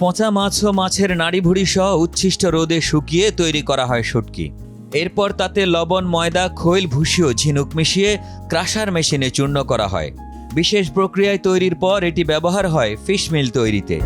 পচা মাছ ও মাছের নাড়িভুড়ি সহ উচ্ছিষ্ট রোদে শুকিয়ে তৈরি করা হয় শুটকি। এরপর তাতে লবণ, ময়দা, খৈল, ভুসি ও ঝিনুক মিশিয়ে ক্রাশার মেশিনে চূর্ণ করা হয়। বিশেষ প্রক্রিয়ায় তৈরির পর এটি ব্যবহার হয় ফিশ মিল তৈরিতে।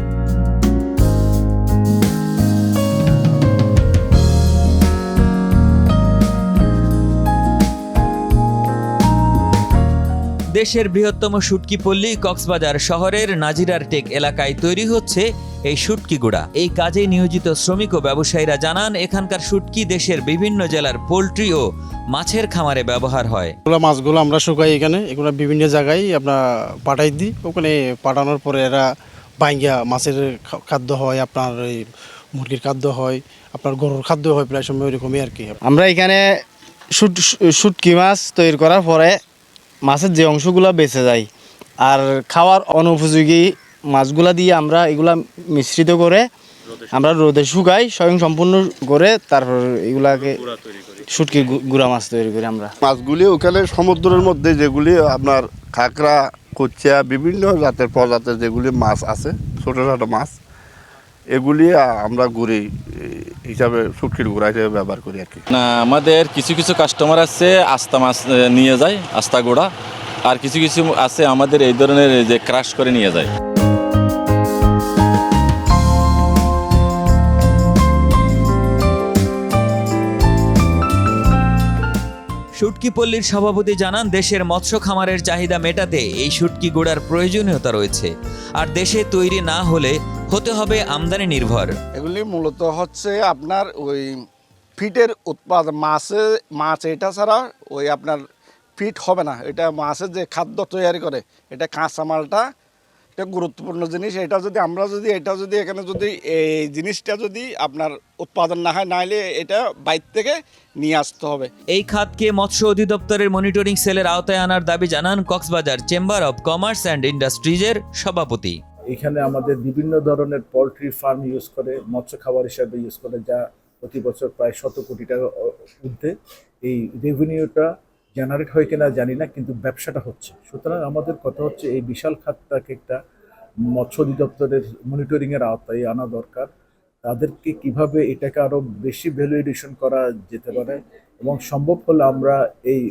দেশের বৃহত্তম শুটকি পল্লী কক্সবাজার শহরের নাজিরার টেক এলাকায় তৈরি হচ্ছে এই শুটকি গুঁড়া। এই কাজে নিয়োজিত শ্রমিক ও ব্যবসায়ীরা জানান, এখানকার শুটকি দেশের বিভিন্ন জেলার পোল্ট্রি ও মাছের খামারে ব্যবহার হয়। মাছগুলো আমরা শুকাই এখানে, এগুলো বিভিন্ন জায়গায় আপনার পাঠাই দিই। ওখানে পাঠানোর পরে এরা বাইঙ্গা মাছের খাদ্য হয়, আপনার এই মুরগির খাদ্য হয়, আপনার গরুর খাদ্য হয়, প্রায় সময় ওইরকমই আর কি। আমরা এখানে শুটকি মাছ তৈরি করার পরে মাছের যে অংশগুলো বেঁচে যায় আর খাওয়ার অনুপযোগী মাছগুলা দিয়ে আমরা এগুলা মিশ্রিত করে আমরা রোদে শুকাই, স্বয়ং সম্পূর্ণ করে তারপর এগুলাকে শুটকির গুঁড়া মাছ তৈরি করি। আমরা মাছগুলি ওখানে সমুদ্রের মধ্যে যেগুলি আপনার কাঁকড়া, কুচিয়া, বিভিন্ন জাতের প্রজাতির যেগুলি মাছ আছে, ছোটো ছোটো মাছ, এগুলি আমরা গুঁড়ি হিসাবে শুটকির গুঁড়া হিসেবে ব্যবহার করি আর কি। না, আমাদের কিছু কিছু কাস্টমার আছে আস্তা মাছ নিয়ে যায়, আস্তা গুঁড়া, আর কিছু কিছু আছে আমাদের এই ধরনের যে ক্রাশ করে নিয়ে যায়। শুটকি পল্লীর সভাপতি জানান, দেশের মৎস্য খামারের চাহিদা মেটাতে এই শুটকি গুঁড়ার প্রয়োজনীয়তা রয়েছে, আর দেশে তৈরি না হলে হতে হবে আমদানি নির্ভর। এগুলি মূলত হচ্ছে আপনার ওই ফিটের উৎপাদন, মাছ এটা ছাড়া ওই আপনার ফিট হবে না। এটা মাছের যে খাদ্য তৈরি করে, এটা কাঁচামালটা, এটা গুরুত্বপূর্ণ জিনিস। এটা যদি আমরা যদি এখানে যদি এই জিনিসটা যদি আপনার উৎপাদন না হয়, নাহলে এটা বাইরে থেকে নিয়ে আসতে হবে। এই খাতকে মৎস্য অধিদপ্তরের মনিটরিং সেলের আওতায় আনার দাবি জানান Cox's Bazar chamber of commerce and ইন্ডাস্ট্রিজের সভাপতি। এখানে আমাদের বিভিন্ন ধরনের পোলট্রি ফার্ম ইউজ করে, মৎস্য খাবার হিসাবে ইউজ করে, যা প্রতি বছর প্রায় 100 কোটি টাকা ঊর্ধ্বে। এই রেভিনিউটা জেনারেট হয় কিনা জানি না, কিন্তু ব্যবসাটা হচ্ছে। সুতরাং আমাদের কথা হচ্ছে এই বিশাল খাতটাকে একটা মৎস্য অধিদপ্তরের মনিটরিংয়ের আওতায় আনা দরকার। তাদেরকে কিভাবে এটাকে আরও বেশি ভ্যালু এডিশন করা যেতে পারে, এবং সম্ভব হলে আমরা এই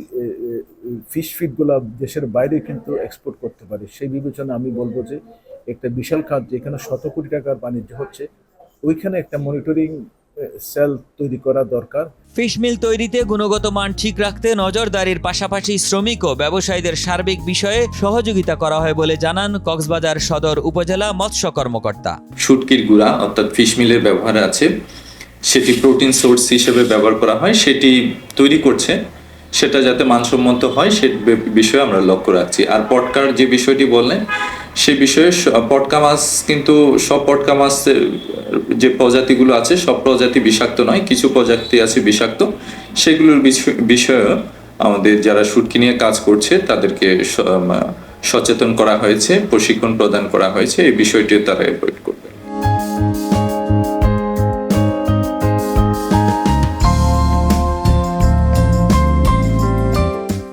ফিশ ফিডগুলো দেশের বাইরে কিন্তু এক্সপোর্ট করতে পারি। সেই বিবেচনা আমি বলবো যে একটা বিশাল খাত যেখানে 100 কোটি টাকার বাণিজ্য হচ্ছে, ওইখানে একটা মনিটরিং সেল তৈরি করা দরকার। ফিশ মিল তৈরিতে গুণগত মান ঠিক রাখতে নজরদারির পাশাপাশি শ্রমিক ও ব্যবসায়ীদের সার্বিক বিষয়ে সহযোগিতা করা হয় বলে জানান কক্সবাজার সদর উপজেলা মৎস্য কর্মকর্তা। শুটকির গুঁড়া অর্থাৎ ফিশ মিলের ব্যবহার আছে, সেটি প্রোটিন সোর্স হিসেবে ব্যবহার করা হয়, সেটি তৈরি করছে, সেটা যাতে মানসম্মত হয় সে বিষয়ে আমরা লক্ষ্য রাখছি। আর পটকার যে বিষয়টি বললেন, সে বিষয়ে পটকা মাছ কিন্তু সব পটকা মাছের যে প্রজাতিগুলো আছে সব প্রজাতি বিষাক্ত নয়, কিছু প্রজাতি আছে বিষাক্ত। সেগুলোর বিষয়ে আমাদের যারা শুটকি নিয়ে কাজ করছে তাদেরকে সচেতন করা হয়েছে, প্রশিক্ষণ প্রদান করা হয়েছে, এই বিষয়টিও তারা অ্যাভয়েড করবে।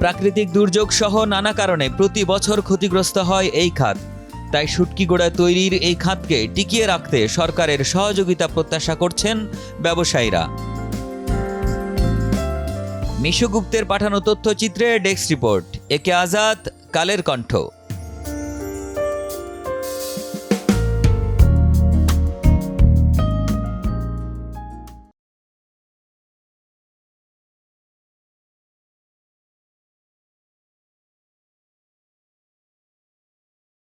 প্রাকৃতিক দুর্যোগ সহ নানা কারণে প্রতি বছর ক্ষতিগ্রস্ত হয় এই খাত। তাই শুটকি গুঁড়া তৈরির এই খাতকে টিকিয়ে রাখতে সরকারের সহযোগিতা প্রত্যাশা করছেন ব্যবসায়ীরা। মিশু গুপ্তের পাঠানো তথ্যচিত্রে ডেস্ক রিপোর্ট, একে আজাদ, কালের কণ্ঠ।